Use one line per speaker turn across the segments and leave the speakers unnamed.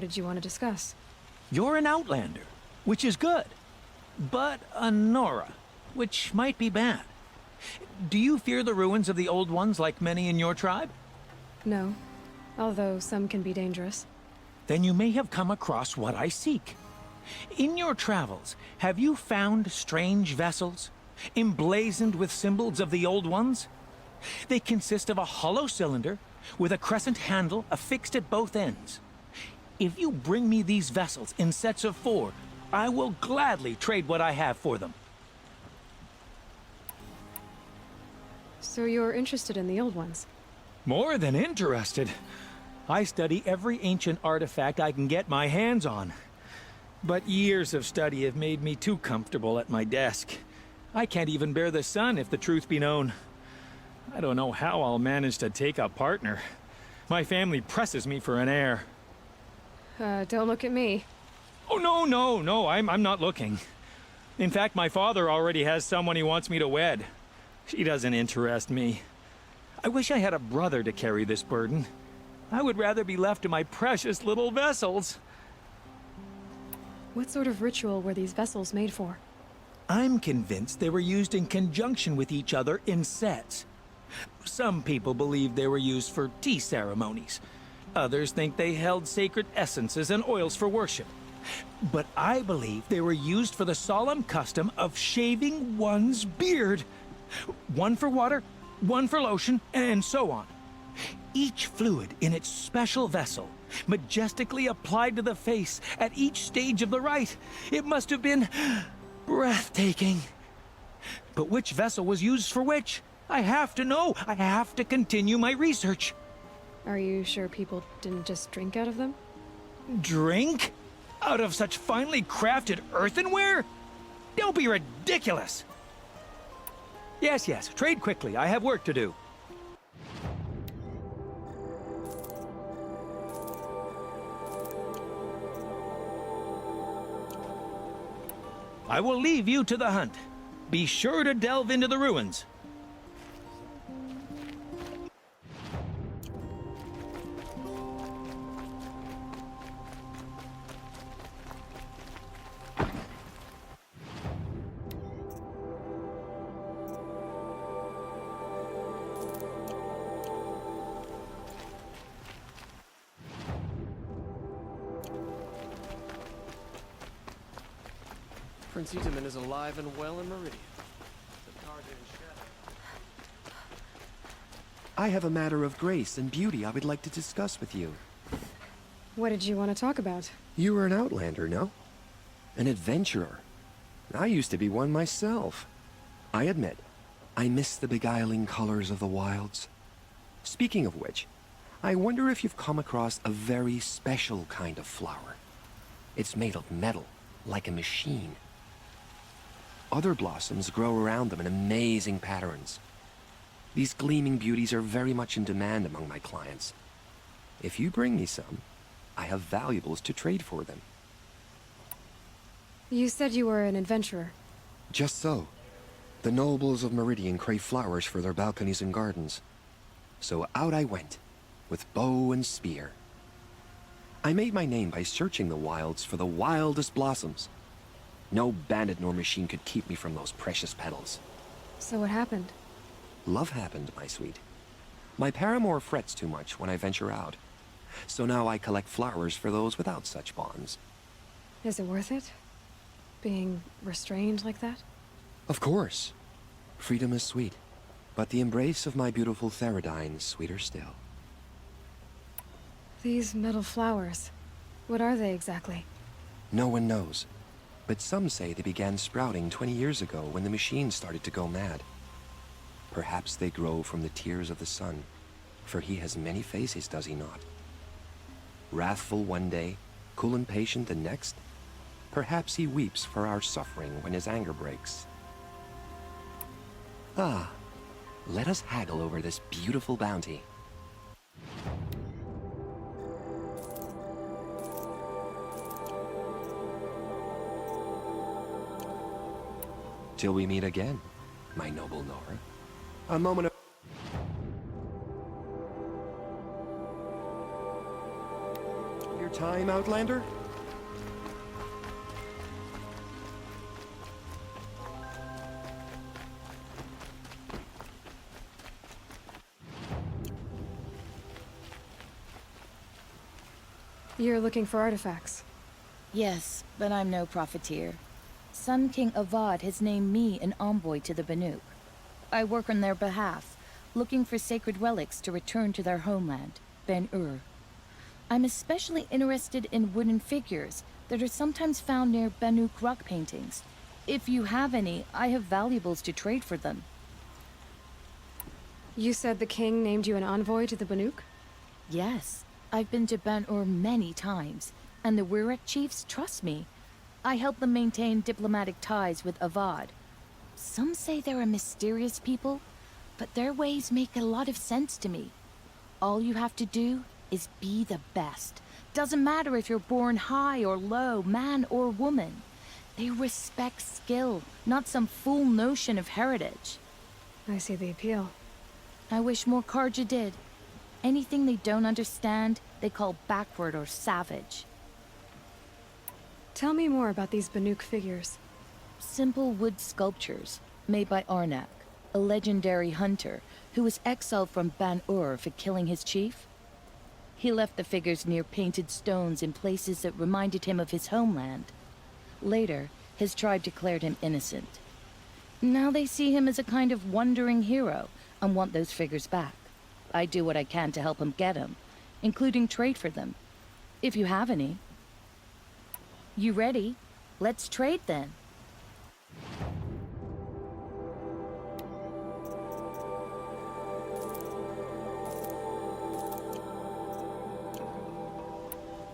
did you want to discuss?
You're an outlander, which is good. But a Nora, which might be bad. Do you fear the ruins of the Old Ones like many in your tribe?
No, although some can be dangerous.
Then you may have come across what I seek. In your travels, have you found strange vessels, emblazoned with symbols of the Old Ones? They consist of a hollow cylinder with a crescent handle affixed at both ends. If you bring me these vessels in sets of 4, I will gladly trade what I have for them.
So you're interested in the Old Ones?
More than interested. I study every ancient artifact I can get my hands on. But years of study have made me too comfortable at my desk. I can't even bear the sun, if the truth be known. I don't know how I'll manage to take a partner. My family presses me for an heir.
Don't look at me.
Oh, no, I'm not looking. In fact, my father already has someone he wants me to wed. She doesn't interest me. I wish I had a brother to carry this burden. I would rather be left to my precious little vessels.
What sort of ritual were these vessels made for?
I'm convinced they were used in conjunction with each other in sets. Some people believe they were used for tea ceremonies. Others think they held sacred essences and oils for worship. But I believe they were used for the solemn custom of shaving one's beard. One for water, one for lotion, and so on. Each fluid in its special vessel, majestically applied to the face at each stage of the rite. It must have been breathtaking. But which vessel was used for which? I have to know. I have to continue my research.
Are you sure people didn't just drink out of them?
Drink? Out of such finely crafted earthenware? Don't be ridiculous! Yes, trade quickly. I have work to do. I will leave you to the hunt. Be sure to delve into the ruins.
Prince Utaman is alive and well in Meridian.
I have a matter of grace and beauty I would like to discuss with you.
What did you want to talk about?
You were an outlander, no? An adventurer. I used to be one myself. I admit, I miss the beguiling colors of the wilds. Speaking of which, I wonder if you've come across a very special kind of flower. It's made of metal, like a machine. Other blossoms grow around them in amazing patterns. These gleaming beauties are very much in demand among my clients. If you bring me some, I have valuables to trade for them.
You said you were an adventurer.
Just so. The nobles of Meridian crave flowers for their balconies and gardens. So out I went, with bow and spear. I made my name by searching the wilds for the wildest blossoms. No bandit nor machine could keep me from those precious petals.
So what happened?
Love happened, my sweet. My paramour frets too much when I venture out. So now I collect flowers for those without such bonds.
Is it worth it? Being restrained like that?
Of course. Freedom is sweet. But the embrace of my beautiful Theridine is sweeter still.
These metal flowers, what are they exactly?
No one knows. But some say they began sprouting 20 years ago when the machine started to go mad. Perhaps they grow from the tears of the sun, for he has many faces, does he not? Wrathful one day, cool and patient the next. Perhaps he weeps for our suffering when his anger breaks. Ah, let us haggle over this beautiful bounty. Till we meet again, my noble Nora. A moment of... Your time, Outlander?
You're looking for artifacts.
Yes, but I'm no profiteer. Sun King Avad has named me an envoy to the Banuk. I work on their behalf, looking for sacred relics to return to their homeland, Ben-Ur. I'm especially interested in wooden figures that are sometimes found near Banuk rock paintings. If you have any, I have valuables to trade for them.
You said the king named you an envoy to the Banuk?
Yes, I've been to Ben-Ur many times, and the Wirek chiefs trust me. I help them maintain diplomatic ties with Avad. Some say they're a mysterious people, but their ways make a lot of sense to me. All you have to do is be the best. Doesn't matter if you're born high or low, man or woman. They respect skill, not some fool notion of heritage.
I see the appeal.
I wish more Karja did. Anything they don't understand, they call backward or savage.
Tell me more about these Banuk figures.
Simple wood sculptures made by Arnak, a legendary hunter who was exiled from Ban-Ur for killing his chief. He left the figures near painted stones in places that reminded him of his homeland. Later, his tribe declared him innocent. Now they see him as a kind of wandering hero and want those figures back. I do what I can to help him get them, including trade for them, if you have any. You ready? Let's trade then.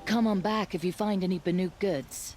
Come on back if you find any Banuk goods.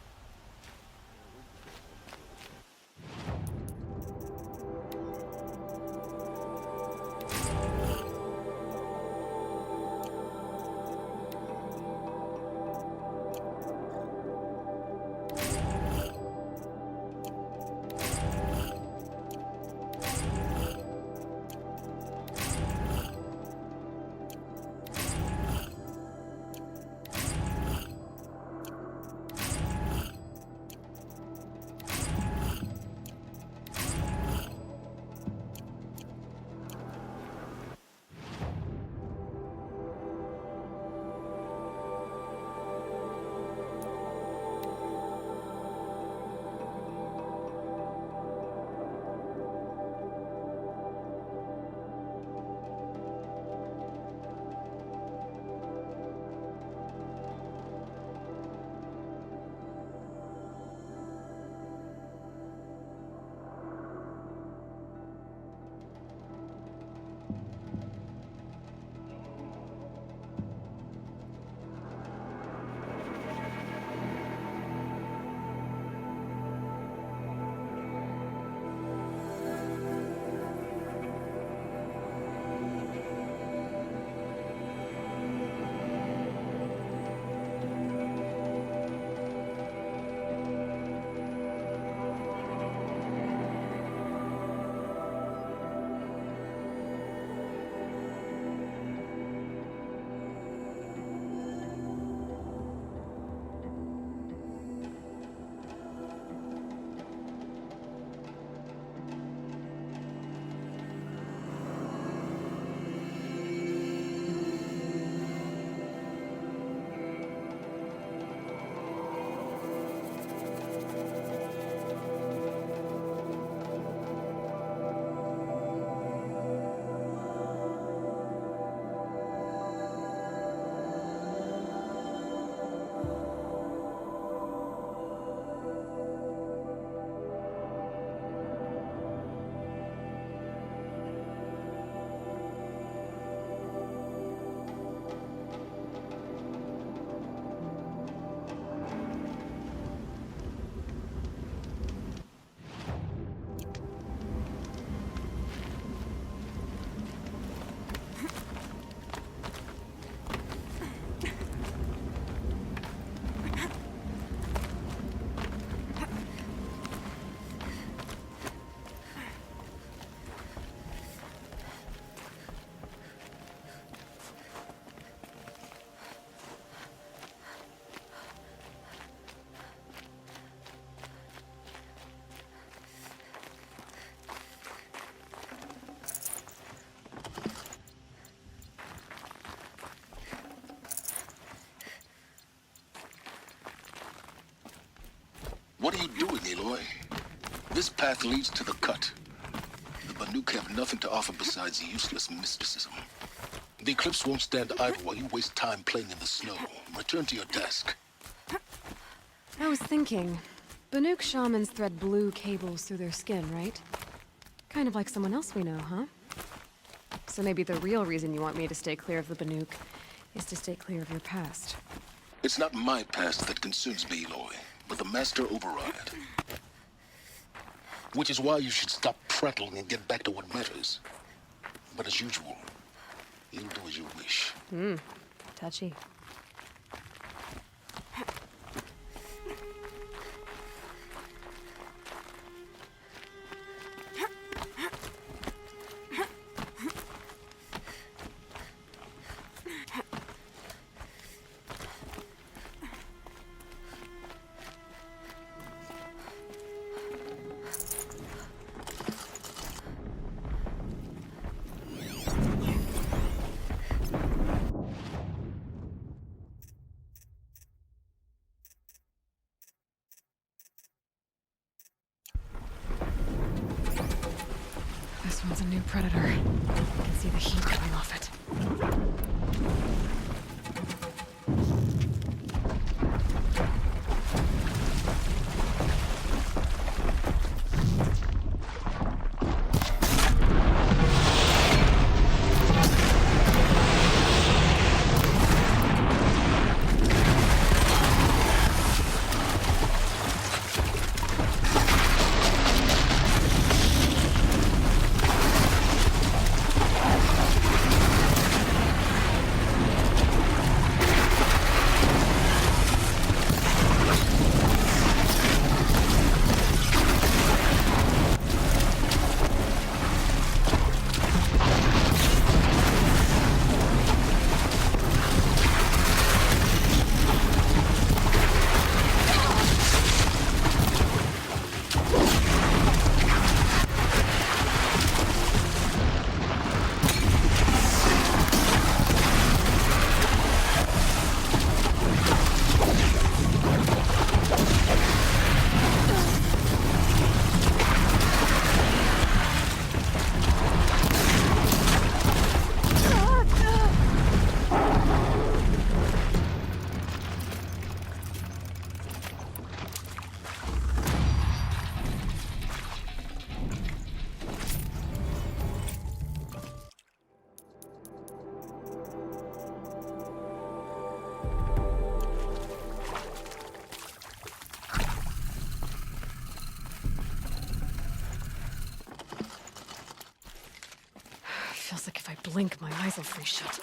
What are you doing, Aloy? This path leads to the cut. The Banuk have nothing to offer besides useless mysticism. The Eclipse won't stand idle while you waste time playing in the snow. Return to your desk.
I was thinking, Banuk shamans thread blue cables through their skin, right? Kind of like someone else we know, huh? So maybe the real reason you want me to stay clear of the Banuk is to stay clear of your past.
It's not my past that concerns me, Aloy, but the Master Override. Which is why you should stop prattling and get back to what matters. But as usual, you'll do as you wish.
Touchy. This one's a new predator. I can see the heat coming off it. Feels like if I blink, my eyes will freeze shut.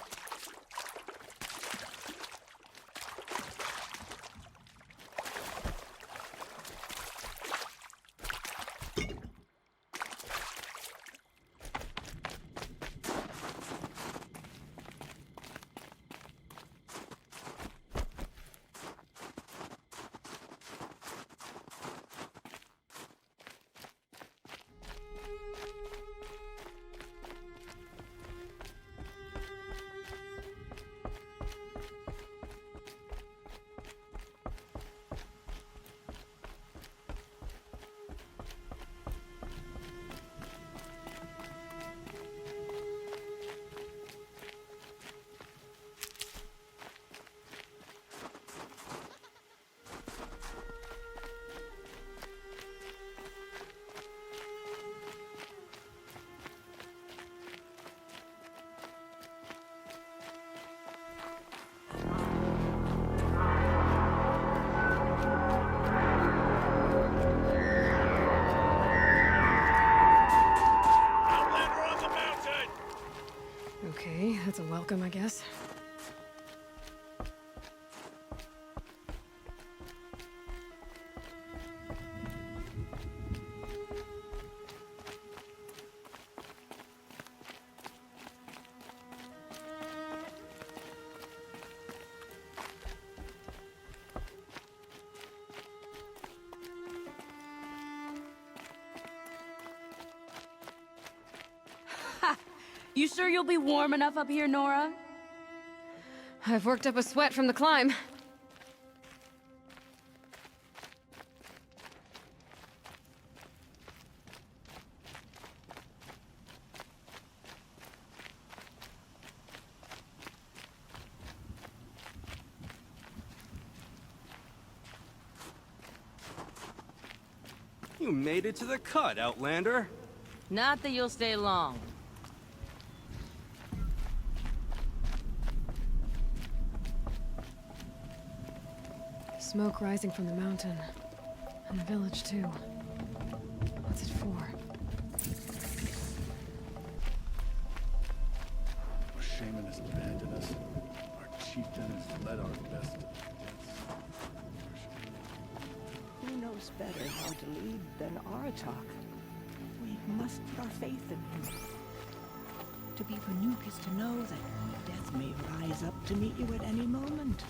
Okay, that's a welcome, I guess.
You sure you'll be warm enough up here, Nora?
I've worked up a sweat from the climb.
You made it to the cut, Outlander.
Not that you'll stay long.
Smoke rising from the mountain. And the village, too. What's it for?
Our shaman has abandoned us. Our chieftain has led our best to death.
Who knows better how to lead than Aratak? We must put our faith in him. To be Banuk is to know that death may rise up to meet you at any moment.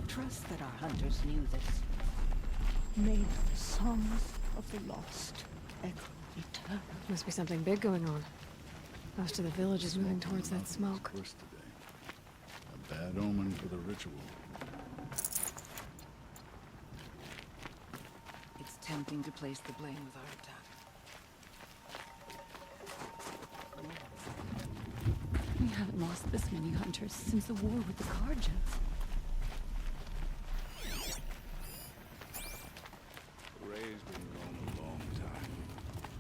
Trust that our hunters knew this. May the songs of the lost echo eternal.
Must be something big going on. Most of the village is moving towards that smoke.
First today. A bad omen for the ritual.
It's tempting to place the blame with our attack. We haven't lost this many hunters since the war with the Carjans.
Ray's been gone a long time,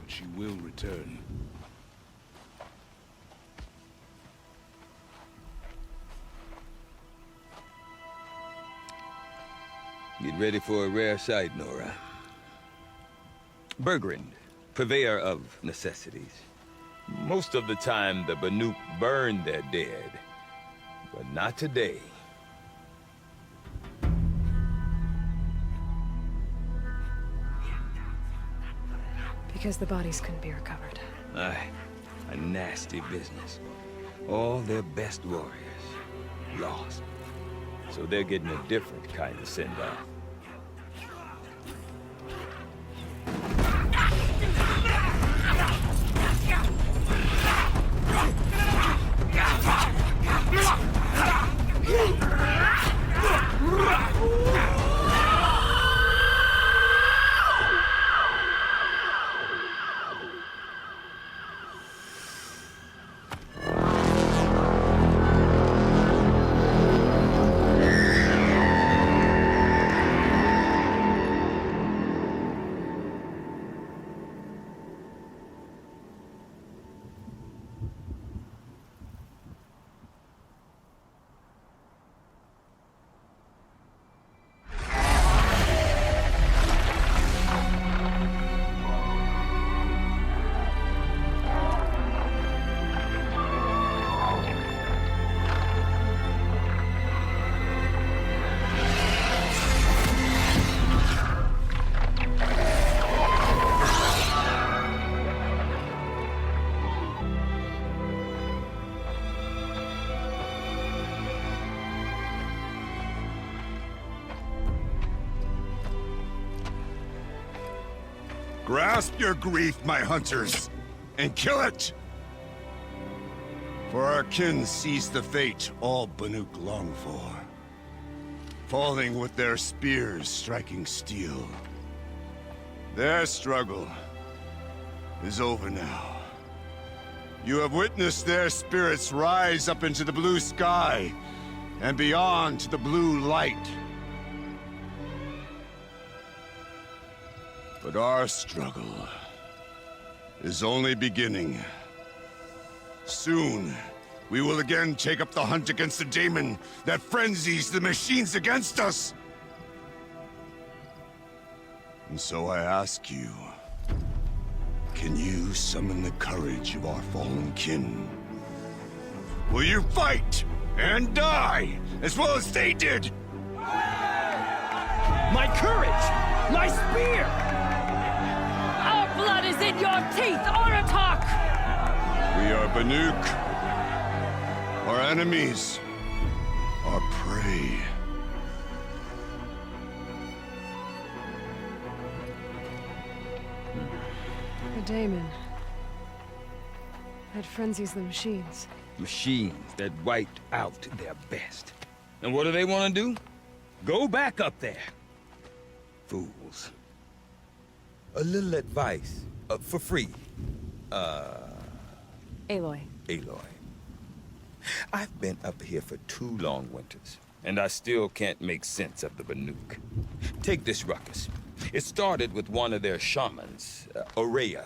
but she will return.
Get ready for a rare sight, Nora. Bergrand, purveyor of necessities. Most of the time, the Banuk burn their dead. But not today.
Because the bodies couldn't be recovered.
Aye, a nasty business. All their best warriors lost. So they're getting a different kind of send-off.
Grasp your grief, my hunters, and kill it! For our kin sees the fate all Banuk long for. Falling with their spears striking steel. Their struggle is over now. You have witnessed their spirits rise up into the blue sky, and beyond to the blue light. But our struggle is only beginning. Soon, we will again take up the hunt against the daemon that frenzies the machines against us. And so I ask you, can you summon the courage of our fallen kin? Will you fight and die as well as they did?
My courage! My spear!
Our blood is in your teeth, Aratak!
We are Banuk. Our enemies. Our prey.
The daemon. That frenzies the machines.
Machines that wiped out their best. And what do they want to do? Go back up there. Fools. A little advice, for free.
Aloy.
Aloy. I've been up here for 2 long winters, and I still can't make sense of the Banuk. Take this ruckus. It started with one of their shamans, Aurea,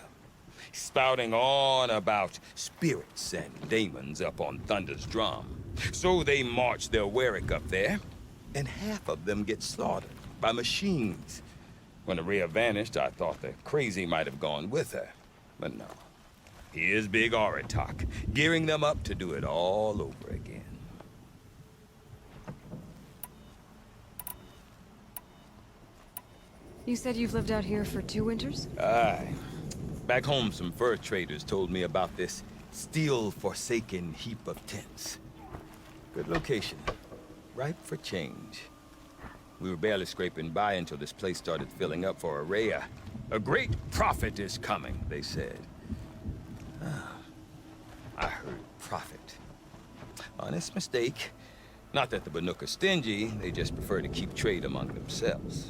spouting on about spirits and demons up on Thunder's drum. So they marched their Warwick up there, and half of them get slaughtered by machines. When Aurea vanished, I thought the crazy might have gone with her, but no. Here's Big Aratok, gearing them up to do it all over again.
You said you've lived out here for 2 winters?
Aye. Back home, some fur traders told me about this steel-forsaken heap of tents. Good location. Ripe for change. We were barely scraping by until this place started filling up for Aurea. A great prophet is coming, they said. I heard prophet. Honest mistake. Not that the Banuk are stingy, they just prefer to keep trade among themselves.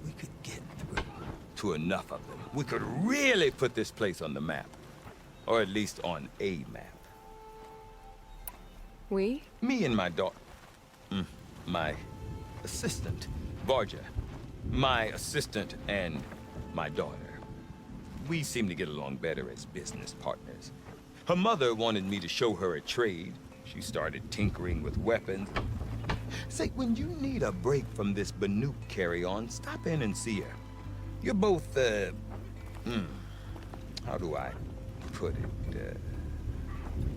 We could get through to enough of them. We could really put this place on the map. Or at least on a map.
We?
Me and my daughter. My assistant, Varja. My assistant and my daughter. We seem to get along better as business partners. Her mother wanted me to show her a trade. She started tinkering with weapons. Say, when you need a break from this Banuk carry-on, stop in and see her. You're both, how do I put it?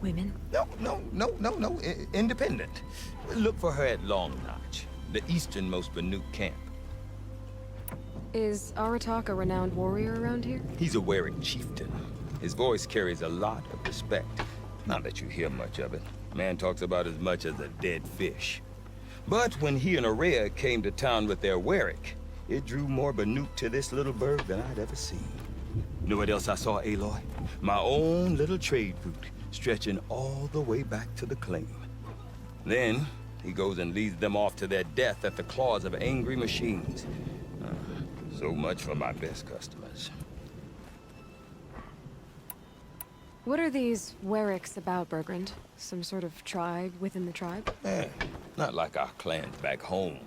Women?
No. Independent. Look for her at Long Notch, the easternmost Banuk camp.
Is Aratok a renowned warrior around here?
He's a Warwick chieftain. His voice carries a lot of respect. Not that you hear much of it. Man talks about as much as a dead fish. But when he and Aurea came to town with their Warwick, it drew more Banuk to this little burg than I'd ever seen. Know what else I saw, Aloy? My own little trade route, stretching all the way back to the claim. Then, he goes and leads them off to their death at the claws of angry machines. So much for my best customers.
What are these Warwicks about, Bergrand? Some sort of tribe within the tribe?
Not like our clans back home.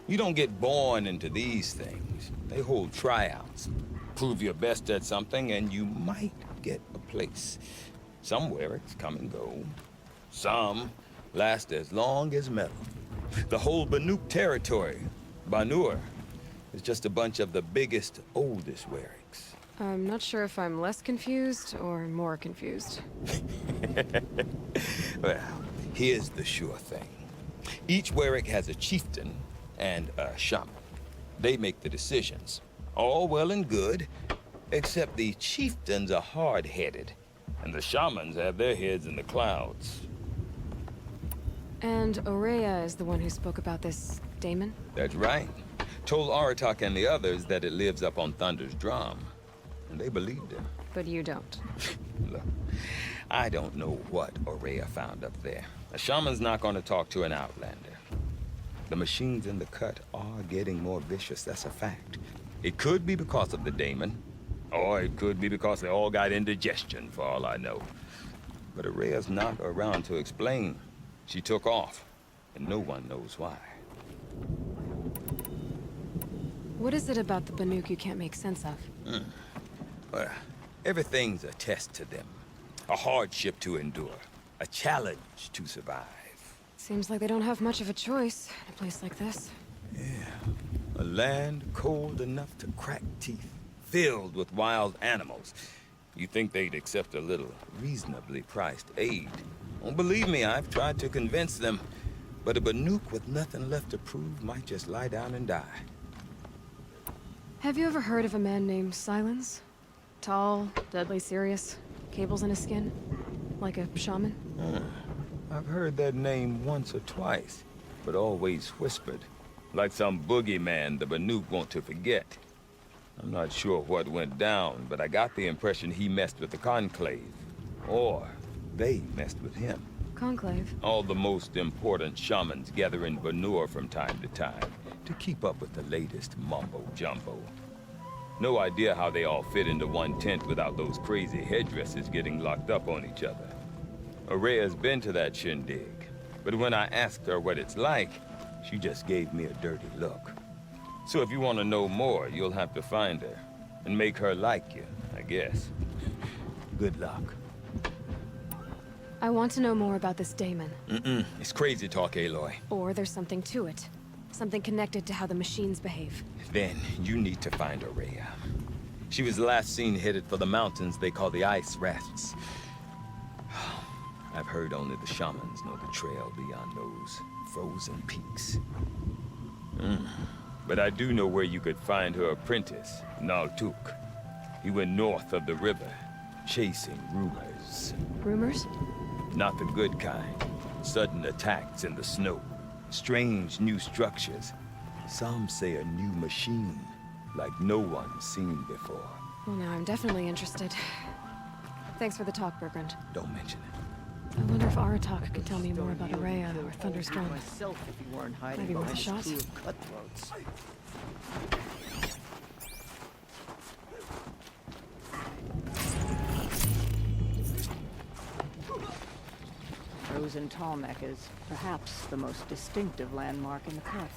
You don't get born into these things. They hold tryouts. Prove your best at something and you might get a place. Some Warwicks come and go. Some last as long as metal. The whole Banuk territory, Banur, is just a bunch of the biggest, oldest Warwicks.
I'm not sure if I'm less confused or more confused.
Well, here's the sure thing. Each Warwick has a chieftain and a shaman. They make the decisions. All well and good, except the chieftains are hard-headed, and the shamans have their heads in the clouds.
And Aurea is the one who spoke about this daemon?
That's right. Told Aratok and the others that it lives up on Thunder's drum. And they believed him.
But you don't.
Look, I don't know what Aurea found up there. A shaman's not going to talk to an outlander. The machines in the cut are getting more vicious, that's a fact. It could be because of the daemon, or it could be because they all got indigestion, for all I know. But Aurea's not around to explain. She took off, and no one knows why.
What is it about the Banuk you can't make sense of?
Well, everything's a test to them. A hardship to endure. A challenge to survive.
Seems like they don't have much of a choice in a place like this.
Yeah. A land cold enough to crack teeth. Filled with wild animals. You'd think they'd accept a little reasonably priced aid. Don't believe me, I've tried to convince them. But a Banuk with nothing left to prove might just lie down and die.
Have you ever heard of a man named Silence? Tall, deadly serious, cables in his skin, like a shaman?
I've heard that name once or twice, but always whispered. Like some boogeyman the Banuk want to forget. I'm not sure what went down, but I got the impression he messed with the Conclave. Or they messed with him.
Conclave?
All the most important shamans gather in Banur from time to time to keep up with the latest mumbo-jumbo. No idea how they all fit into one tent without those crazy headdresses getting locked up on each other. Aurea's been to that shindig, but when I asked her what it's like, she just gave me a dirty look. So if you want to know more, you'll have to find her. And make her like you, I guess. Good luck.
I want to know more about this Damon.
It's crazy talk, Aloy.
Or there's something to it. Something connected to how the machines behave.
Then, you need to find Araya. She was last seen headed for the mountains they call the Ice Rafts. I've heard only the shamans know the trail beyond those frozen peaks. But I do know where you could find her apprentice, Naltuk. He went north of the river, chasing rumors.
Rumors?
Not the good kind. Sudden attacks in the snow. Strange new structures. Some say a new machine, like no one's seen before.
Well, now I'm definitely interested. Thanks for the talk, Bergrand.
Don't mention it.
I wonder if Aratak could tell me more about Araya or Thunderstone.
Myself, if you weren't hiding
Maybe worth a
behind
shot.
this crew of cutthroats. Frozen Tallneck is perhaps the most distinctive landmark in the cut.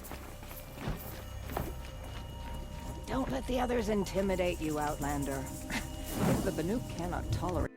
Don't let the others intimidate you, Outlander. If the Banuk cannot tolerate